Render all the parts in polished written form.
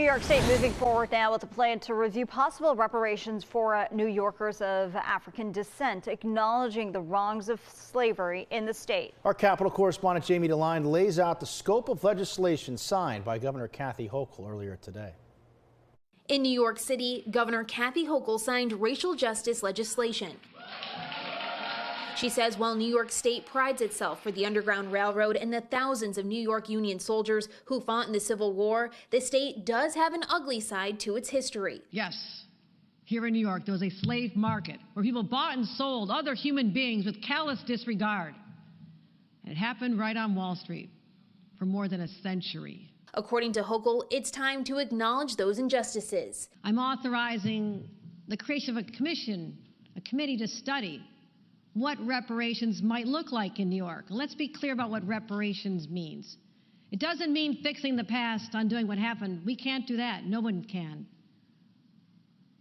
York State moving forward now with a plan to review possible reparations for New Yorkers of African descent, acknowledging the wrongs of slavery in the state. Our Capitol correspondent Jamie DeLine lays out the scope of legislation signed by Governor Kathy Hochul earlier today. In New York City, Governor Kathy Hochul signed racial justice legislation. She says while New York State prides itself for the Underground Railroad and the thousands of New York Union soldiers who fought in the Civil War, the state does have an ugly side to its history. Yes, here in New York, there was a slave market where people bought and sold other human beings with callous disregard. And it happened right on Wall Street for more than a century. According to Hochul, it's time to acknowledge those injustices. I'm authorizing the creation of a committee to study what reparations might look like in New York. And let's be clear about what reparations means. It doesn't mean fixing the past, undoing what happened. We can't do that. No one can.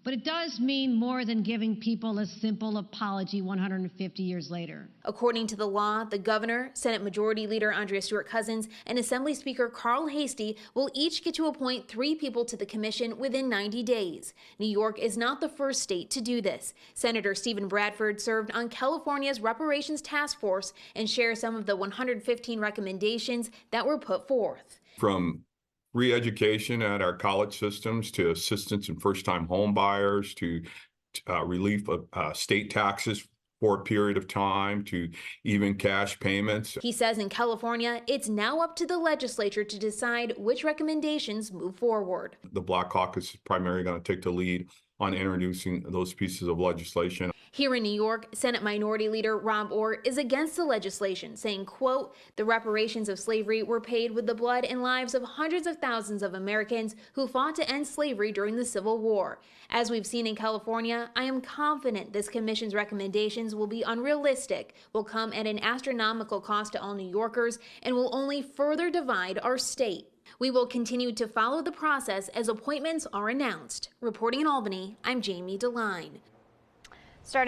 But it does mean more than giving people a simple apology 150 years later. According to the law, the governor, Senate Majority Leader Andrea Stewart-Cousins, and Assembly Speaker Carl Heastie will each get to appoint 3 people to the commission within 90 days. New York is not the first state to do this. Senator Stephen Bradford served on California's Reparations Task Force and shares some of the 115 recommendations that were put forth. From re-education at our college systems to assistance in first-time home buyers to relief of state taxes for a period of time to even cash payments. He says in California, it's now up to the legislature to decide which recommendations move forward. The Black Caucus is primarily going to take the lead on introducing those pieces of legislation. Here in New York, Senate Minority Leader Rob Orr is against the legislation, saying, quote, the reparations of slavery were paid with the blood and lives of hundreds of thousands of Americans who fought to end slavery during the Civil War. As we've seen in California, I am confident this commission's recommendations will be unrealistic, will come at an astronomical cost to all New Yorkers, and will only further divide our state. We will continue to follow the process as appointments are announced. Reporting in Albany, I'm Jamie DeLine. Starting